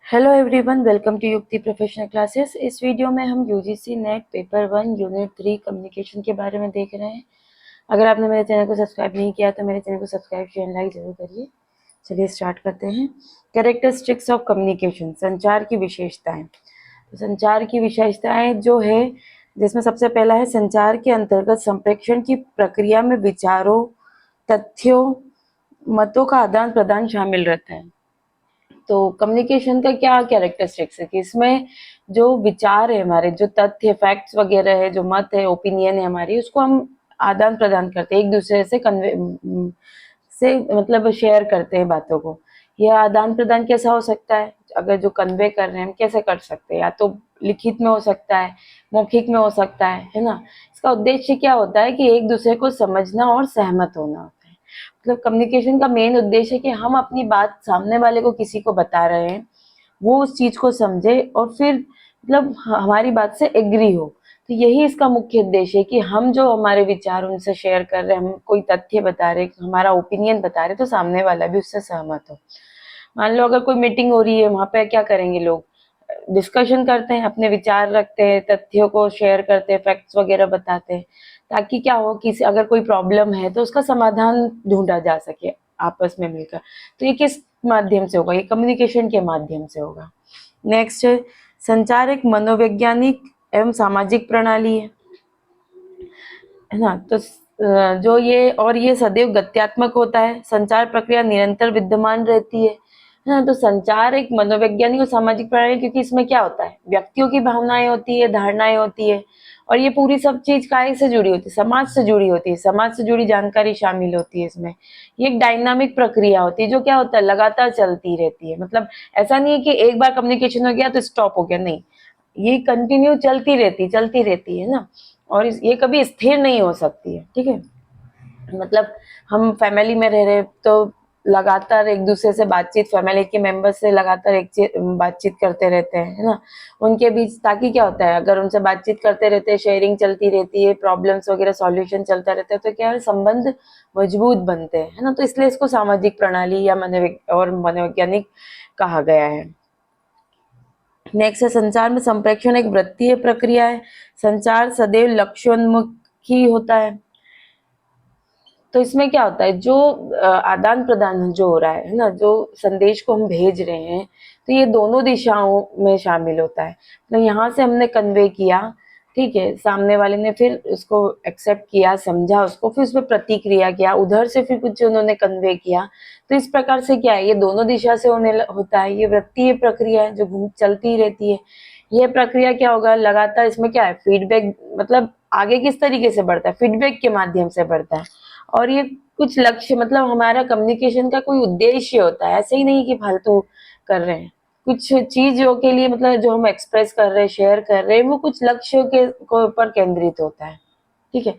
Hello everyone, welcome to युक्ति professional classes. इस video में हम UGC net paper 1 unit 3 communication के बारे में देख रहे हैं। अगर आपने मेरे चैनल को सब्सक्राइब नहीं किया तो मेरे चैनल को सब्सक्राइब शेयर लाइक जरूर करिए। चलिए स्टार्ट करते हैं। कैरेक्टरिस्टिक्स ऑफ कम्युनिकेशन, संचार की विशेषताएं। तो संचार की विशेषताएं जो है, जिसमें सबसे पहला है संचार के अंतर्गत संप्रेषण की प्रक्रिया में विचारों, तथ्यों, मतों का आदान प्रदान शामिल रहता है। तो कम्युनिकेशन का क्या कैरेक्टरिस्टिक्स है कि इसमें जो विचार है हमारे, जो तथ्य फैक्ट्स वगैरह है, जो मत है, ओपिनियन है हमारी, उसको हम आदान प्रदान करते हैं, एक दूसरे से कन्वे से मतलब शेयर करते हैं बातों को। यह आदान प्रदान कैसा हो सकता है? अगर जो कन्वे कर रहे हैं हम कैसे कर सकते हैं? या तो लिखित में हो सकता है, मौखिक में हो सकता है ना। इसका उद्देश्य क्या होता है कि एक दूसरे को समझना और सहमत होना होता है। मतलब कम्युनिकेशन का मेन उद्देश्य है कि हम अपनी बात सामने वाले को किसी को बता रहे हैं, वो उस चीज को समझे और फिर मतलब हमारी बात से एग्री हो। तो यही इसका मुख्य उद्देश्य है कि हम जो हमारे विचार उनसे शेयर कर रहे हैं, हम कोई तथ्य बता रहे हैं, हमारा ओपिनियन बता रहे, तो सामने वाला भी उससे सहमत हो। मान लो अगर कोई मीटिंग हो रही है, वहां पे क्या करेंगे लोग? डिस्कशन करते हैं, अपने विचार रखते हैं, तथ्यों को शेयर करते हैं, फैक्ट्स वगैरह बताते हैं, ताकि क्या हो कि अगर कोई प्रॉब्लम है तो उसका समाधान ढूंढा जा सके आपस में मिलकर। तो ये किस माध्यम से होगा? ये कम्युनिकेशन के माध्यम से होगा। नेक्स्ट है, संचार एक मनोवैज्ञानिक एवं सामाजिक प्रणाली है ना। तो जो ये सदैव गत्यात्मक होता है। संचार प्रक्रिया निरंतर विद्यमान रहती है ना। तो संचार एक मनोवैज्ञानिक और सामाजिक प्रणाली, क्योंकि इसमें क्या होता है, व्यक्तियों की भावनाएं होती है, धारणाएं होती है, और ये पूरी सब चीज काय से जुड़ी होती है? समाज से जुड़ी होती है, समाज से जुड़ी जानकारी शामिल होती है इसमें। ये एक डायनामिक प्रक्रिया होती है, जो क्या होता है, लगातार चलती रहती है। मतलब ऐसा नहीं है कि एक बार कम्युनिकेशन हो गया तो स्टॉप हो गया, नहीं, ये कंटिन्यू चलती रहती है ना। और ये कभी स्थिर नहीं हो सकती है, ठीक है। मतलब हम फैमिली में रह रहे तो लगातार एक दूसरे से बातचीत, फैमिली के मेंबर से लगातार बातचीत करते रहते हैं, है ना, उनके बीच। ताकि क्या होता है, अगर उनसे बातचीत करते रहते हैं, शेयरिंग चलती रहती है, प्रॉब्लम्स वगैरह सॉल्यूशन चलता रहता है, तो क्या है, संबंध मजबूत बनते हैं, है ना। तो इसलिए इसको सामाजिक प्रणाली या मनोवैज्ञानिक कहा गया है। नेक्स्ट है, संचार में संप्रेषण एक वृत्तीय प्रक्रिया है। संचार सदैव लक्ष्योन्मुखी होता है। तो इसमें क्या होता है, जो आदान प्रदान जो हो रहा है ना, जो संदेश को हम भेज रहे हैं, तो ये दोनों दिशाओं में शामिल होता है। तो यहाँ से हमने कन्वे किया, ठीक है, सामने वाले ने फिर उसको एक्सेप्ट किया, समझा उसको, फिर उस पर प्रतिक्रिया किया, उधर से फिर कुछ उन्होंने कन्वे किया। तो इस प्रकार से क्या है, ये दोनों दिशा से होता है। ये वृत्तीय प्रक्रिया है जो चलती रहती है। ये प्रक्रिया क्या होगा, लगातार इसमें क्या है, फीडबैक, मतलब आगे किस तरीके से बढ़ता है, फीडबैक के माध्यम से बढ़ता है। और ये कुछ लक्ष्य, मतलब हमारा कम्युनिकेशन का कोई उद्देश्य होता है, ऐसे ही नहीं कि फालतू कर रहे हैं। कुछ चीजों के लिए, मतलब जो हम एक्सप्रेस कर रहे हैं, शेयर कर रहे हैं, वो कुछ लक्ष्यों के ऊपर केंद्रित होता है, ठीक है।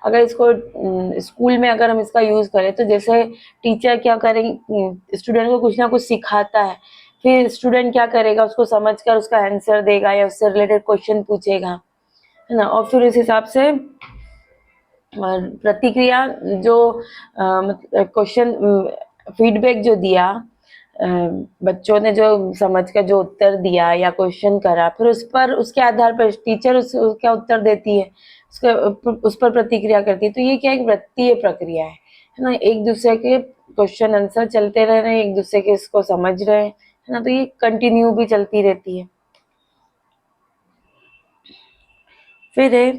अगर इसको स्कूल में अगर हम इसका यूज करें, तो जैसे टीचर क्या करेंगे, स्टूडेंट को कुछ ना कुछ सिखाता है, फिर स्टूडेंट क्या करेगा, उसको समझकर उसका आंसर देगा या उससे रिलेटेड क्वेश्चन पूछेगा, है ना, और फिर उस हिसाब से प्रतिक्रिया, जो क्वेश्चन फीडबैक जो दिया, बच्चों ने जो समझ कर जो उत्तर दिया या क्वेश्चन करा, फिर उस पर, उसके आधार पर टीचर उसका उत्तर देती है, उस पर प्रतिक्रिया करती है। तो ये क्या, एक वृत्तीय प्रक्रिया है ना। एक दूसरे के क्वेश्चन आंसर चलते रह रहे हैं, एक दूसरे के इसको समझ रहे हैं, है ना। तो ये कंटिन्यू भी चलती रहती है। फिर है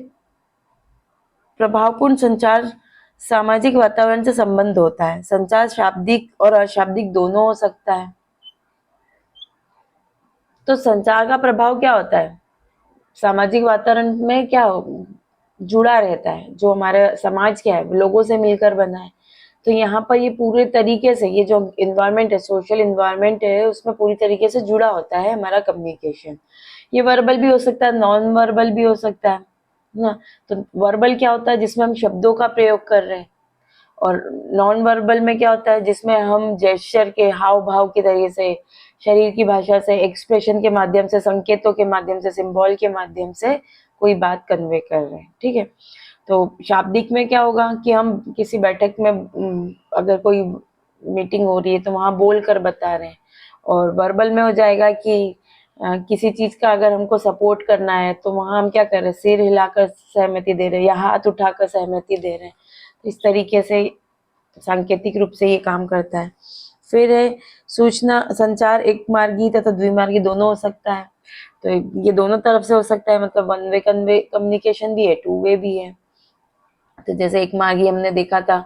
प्रभावपूर्ण संचार, सामाजिक वातावरण से संबंध होता है। संचार शाब्दिक और अशाब्दिक दोनों हो सकता है। तो संचार का प्रभाव क्या होता है, सामाजिक वातावरण में क्या जुड़ा रहता है। जो हमारे समाज क्या है, लोगों से मिलकर बना है। तो यहाँ पर ये पूरे तरीके से, ये जो इन्वायरमेंट है, सोशल इन्वायरमेंट है, उसमें पूरी तरीके से जुड़ा होता है हमारा कम्युनिकेशन। ये वर्बल भी हो सकता है, नॉन वर्बल भी हो सकता है ना। तो वर्बल क्या होता है, जिसमें हम शब्दों का प्रयोग कर रहे हैं। और नॉन वर्बल में क्या होता है, जिसमें हम जेस्चर के, हाव भाव के तरीके से, शरीर की भाषा से, एक्सप्रेशन के माध्यम से, संकेतों के माध्यम से, सिंबल के माध्यम से कोई बात कन्वे कर रहे हैं, ठीक है। तो शाब्दिक में क्या होगा कि हम किसी बैठक में अगर कोई मीटिंग हो रही है तो वहाँ बोल कर बता रहे हैं, और वर्बल में हो जाएगा कि किसी चीज का अगर हमको सपोर्ट करना है तो वहाँ हम क्या कर रहे हैं, सिर हिलाकर सहमति दे रहे हैं या हाथ उठाकर सहमति दे रहे हैं। तो इस तरीके से सांकेतिक रूप से ये काम करता है। फिर है सूचना संचार एक मार्गी तथा द्विमार्गी दोनों हो सकता है। तो ये दोनों तरफ से हो सकता है, मतलब वन वे कम्युनिकेशन भी है, टू वे भी है। तो जैसे एक मार्गी हमने देखा था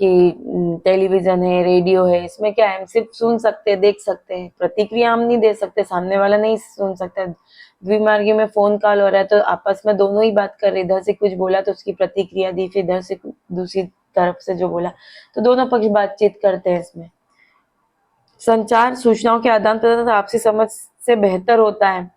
कि टेलीविजन है, रेडियो है, इसमें क्या है, हम सिर्फ सुन सकते हैं, देख सकते हैं, प्रतिक्रिया हम नहीं दे सकते, सामने वाला नहीं सुन सकता। द्विमार्गी में फोन कॉल हो रहा है तो आपस में दोनों ही बात कर रहे, इधर से कुछ बोला तो उसकी प्रतिक्रिया दी, फिर इधर से दूसरी तरफ से जो बोला, तो दोनों पक्ष बातचीत करते हैं इसमें। संचार सूचनाओं के आदान प्रदान आपसी समझ से बेहतर होता है।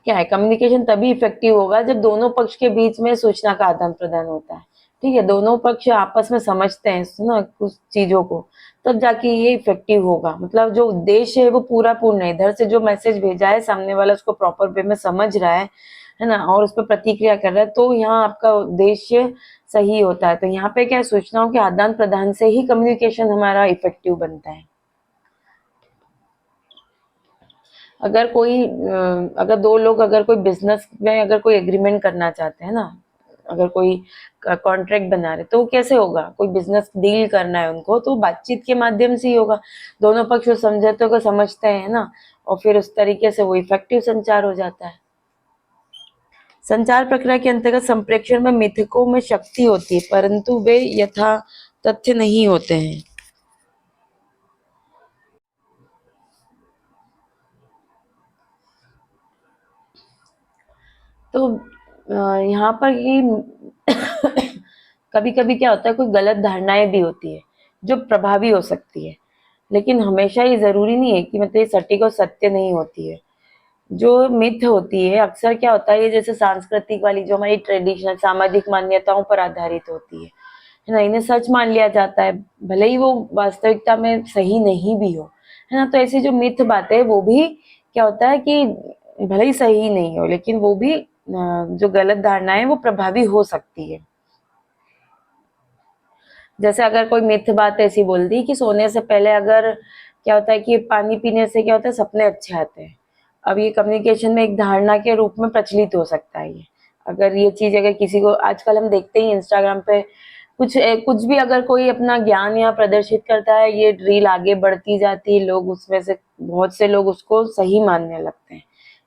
क्या है, कम्युनिकेशन तभी इफेक्टिव होगा जब दोनों पक्ष के बीच में सूचना का आदान प्रदान होता है। ठीक है, दोनों पक्ष आपस में समझते हैं ना कुछ चीजों को, तब जाके ये इफेक्टिव होगा। मतलब जो उद्देश्य है वो पूरा पूर्ण है, इधर से जो मैसेज भेजा है सामने वाला उसको प्रॉपर वे में समझ रहा है ना, और उस पर प्रतिक्रिया कर रहा है, तो यहाँ आपका उद्देश्य सही होता है। तो यहाँ पे क्या है, सूचनाओं के आदान प्रदान से ही कम्युनिकेशन हमारा इफेक्टिव बनता है। अगर कोई अगर दो लोग अगर कोई बिजनेस में अगर कोई एग्रीमेंट करना चाहते हैं ना, अगर कोई कॉन्ट्रैक्ट बना रहे, तो वो कैसे होगा, कोई बिजनेस डील करना है उनको तो बातचीत के माध्यम से ही होगा। दोनों पक्ष उस समझौते को समझते हैं ना, और फिर उस तरीके से वो इफेक्टिव संचार हो जाता है। संचार प्रक्रिया के अंतर्गत संप्रेषण में मिथकों में शक्ति होती है, परंतु वे यथा तथ्य नहीं होते हैं। तो यहाँ पर ये कभी कभी क्या होता है, कोई गलत धारणाएं भी होती है जो प्रभावी हो सकती है, लेकिन हमेशा ये जरूरी नहीं है कि मतलब ये सटीक और सत्य नहीं होती है। जो मिथ होती है अक्सर क्या होता है, ये जैसे सांस्कृतिक वाली जो हमारी ट्रेडिशनल सामाजिक मान्यताओं पर आधारित होती है ना, इन्हें सच मान लिया जाता है भले ही वो वास्तविकता में सही नहीं भी हो, है ना। तो ऐसी जो मिथ बातें वो भी क्या होता है कि भले ही सही नहीं हो लेकिन वो भी जो गलत धारणा है वो प्रभावी हो सकती है। जैसे अगर कोई मिथ बात ऐसी बोल दी कि सोने से पहले अगर क्या होता है कि पानी पीने से क्या होता है, सपने अच्छे आते हैं। अब ये कम्युनिकेशन में एक धारणा के रूप में प्रचलित हो सकता है। ये अगर ये चीज अगर किसी को, आजकल हम देखते ही इंस्टाग्राम पे कुछ भी अगर कोई अपना ज्ञान या प्रदर्शित करता है, ये रील आगे बढ़ती जाती है, लोग उसमें से बहुत से लोग उसको सही मानने लगते हैं।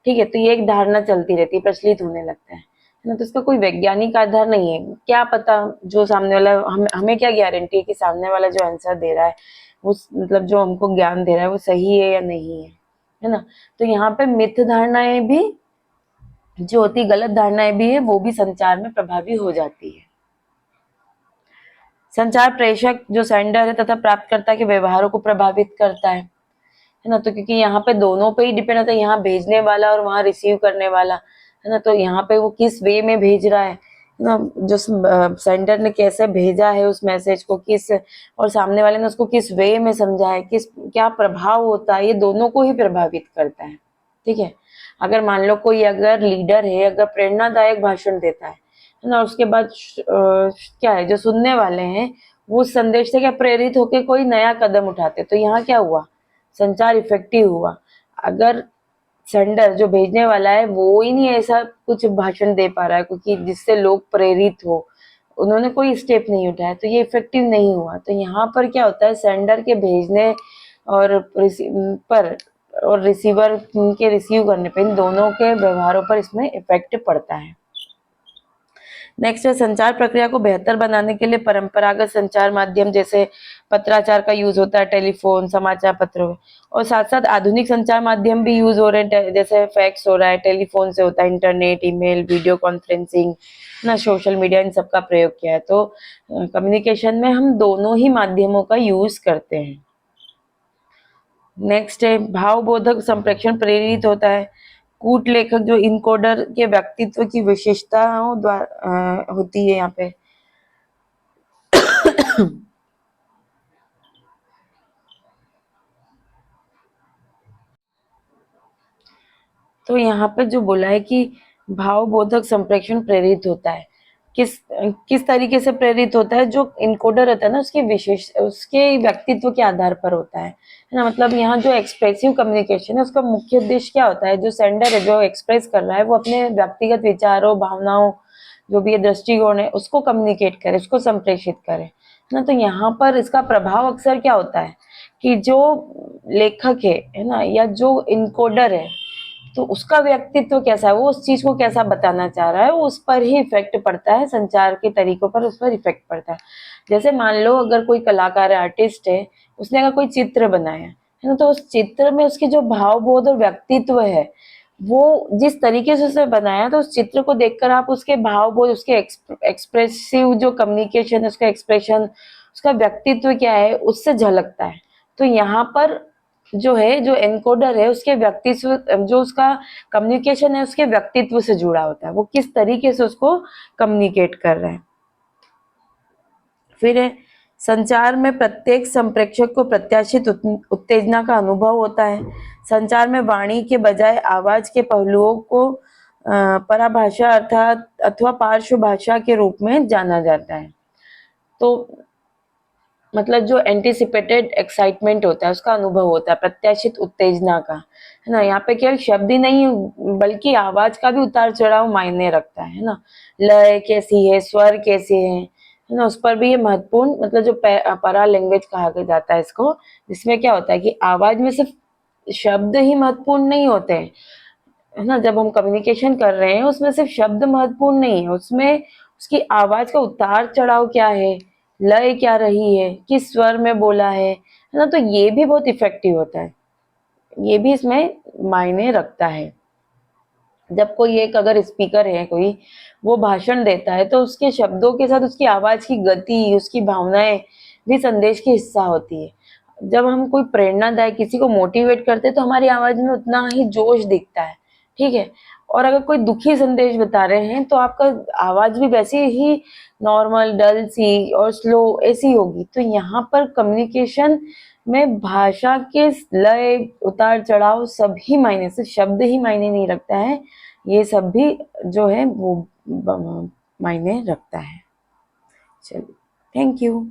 ठीक है, तो ये एक धारणा चलती रहती है, प्रचलित होने लगता है ना। तो इसका कोई वैज्ञानिक आधार नहीं है। क्या पता जो सामने वाला, हमें क्या गारंटी है कि सामने वाला जो आंसर दे रहा है वो मतलब जो हमको ज्ञान दे रहा है वो सही है या नहीं है ना। तो यहाँ पे मिथ धारणाएं भी जो होती, गलत धारणाएं भी है, वो भी संचार में प्रभावी हो जाती है। संचार प्रेषक जो सेंडर है तथा प्राप्तकर्ता के व्यवहारों को प्रभावित करता है ना। तो क्योंकि यहाँ पे दोनों पे ही डिपेंड होता है, यहाँ भेजने वाला और वहां रिसीव करने वाला, है ना। तो यहाँ पे वो किस वे में भेज रहा है ना, जो सेंडर ने कैसे भेजा है उस मैसेज को, किस और सामने वाले ने उसको किस वे में समझा है, किस क्या प्रभाव होता है, ये दोनों को ही प्रभावित करता है। ठीक है, अगर मान लो कोई अगर लीडर है, अगर प्रेरणादायक भाषण देता है ना, उसके बाद क्या है, जो सुनने वाले हैं वो उस संदेश से क्या प्रेरित होकर कोई नया कदम उठाते, तो यहाँ क्या हुआ, संचार इफेक्टिव हुआ। अगर सेंडर जो भेजने वाला है वो ही नहीं ऐसा कुछ भाषण दे पा रहा है क्योंकि जिससे लोग प्रेरित हो, उन्होंने कोई स्टेप नहीं उठाया, तो ये इफेक्टिव नहीं हुआ। तो यहाँ पर क्या होता है, सेंडर के भेजने और पर और रिसीवर के रिसीव करने पे, इन दोनों के व्यवहारों पर इसमें इफेक्ट पड़ता है। नेक्स्ट है, संचार प्रक्रिया को बेहतर बनाने के लिए परंपरागत संचार माध्यम जैसे पत्राचार का यूज होता है, टेलीफोन, समाचार पत्र, और साथ साथ आधुनिक संचार माध्यम भी यूज हो रहे हैं, जैसे फैक्स हो रहा है, टेलीफोन से होता है, इंटरनेट, ईमेल, वीडियो कॉन्फ्रेंसिंग ना, सोशल मीडिया, इन सबका प्रयोग किया है। तो कम्युनिकेशन में हम दोनों ही माध्यमों का यूज करते हैं। नेक्स्ट है, भावबोधक संप्रेषण प्रेरित होता है। कूट लेखक जो इनकोडर के व्यक्तित्व की विशेषताओं द्वारा होती है यहाँ पे। तो यहाँ पे जो बोला है कि भावबोधक संप्रेषण प्रेरित होता है, किस तरीके से प्रेरित होता है, जो इनकोडर रहता है ना उसके व्यक्तित्व के आधार पर होता है ना। मतलब यहाँ जो एक्सप्रेसिव कम्युनिकेशन है उसका मुख्य उद्देश्य क्या होता है, जो सेंडर है जो एक्सप्रेस कर रहा है वो अपने व्यक्तिगत विचारों, भावनाओं, जो भी ये दृष्टिकोण है उसको कम्युनिकेट करे, उसको संप्रेषित करे ना। तो यहाँ पर इसका प्रभाव अक्सर क्या होता है कि जो लेखक है ना, या जो इनकोडर है, तो उसका व्यक्तित्व कैसा है, वो उस चीज को कैसा बताना चाह रहा है, वो उस पर ही इफेक्ट पड़ता है, संचार के तरीकों पर उस पर इफेक्ट पड़ता है। जैसे मान लो अगर कोई कलाकार है, आर्टिस्ट है, उसने अगर कोई चित्र बनाया है ना, तो उस चित्र में उसके जो भावबोध और व्यक्तित्व है, वो जिस तरीके से उसने बनाया, तो उस चित्र को देखकर आप उसके भावबोध, उसके एक्सप्रेसिव जो कम्युनिकेशन है, उसका एक्सप्रेशन, उसका व्यक्तित्व क्या है, उससे झलकता है। तो यहाँ पर जो है, जो एनकोडर है, उसके व्यक्तित्व, जो उसका कम्युनिकेशन है उसके व्यक्तित्व से जुड़ा होता है, वो किस तरीके से उसको कम्युनिकेट कर रहे हैं। फिर है, संचार में प्रत्येक संप्रेषक को प्रत्याशित उत्तेजना का अनुभव होता है। संचार में वाणी के बजाय आवाज के पहलुओं को पराभाषा अर्थात अथवा पार्श्व भाषा के रूप में जाना जाता है। तो मतलब जो एंटिसिपेटेड एक्साइटमेंट होता है उसका अनुभव होता है, प्रत्याशित उत्तेजना का, है ना। यहाँ पे केवल शब्द ही नहीं बल्कि आवाज का भी उतार चढ़ाव मायने रखता है ना। लय कैसी है, स्वर कैसे है ना, उस पर भी ये महत्वपूर्ण, मतलब जो परा लैंग्वेज कहा जाता है इसको, जिसमें क्या होता है कि आवाज में सिर्फ शब्द ही महत्वपूर्ण नहीं होते हैं, है ना। जब हम कम्युनिकेशन कर रहे हैं उसमें सिर्फ शब्द महत्वपूर्ण नहीं है, उसमें उसकी आवाज का उतार चढ़ाव क्या है, लय क्या रही है, किस स्वर में बोला है ना। तो ये भी बहुत इफेक्टिव होता है, ये भी इसमें मायने रखता है। जब कोई एक अगर स्पीकर है कोई, वो भाषण देता है, तो उसके शब्दों के साथ उसकी आवाज की गति, उसकी भावनाएं भी संदेश की हिस्सा होती है। जब हम कोई प्रेरणादायक किसी को मोटिवेट करते हैं तो हमारी आवाज में उतना ही जोश दिखता है, ठीक है। और अगर कोई दुखी संदेश बता रहे हैं तो आपका आवाज भी वैसे ही नॉर्मल, डल सी और स्लो ऐसी होगी। तो यहाँ पर कम्युनिकेशन में भाषा के लय, उतार चढ़ाव सभी मायने, सिर्फ शब्द ही मायने नहीं रखता है, ये सब भी जो है वो मायने रखता है। चलिए, थैंक यू।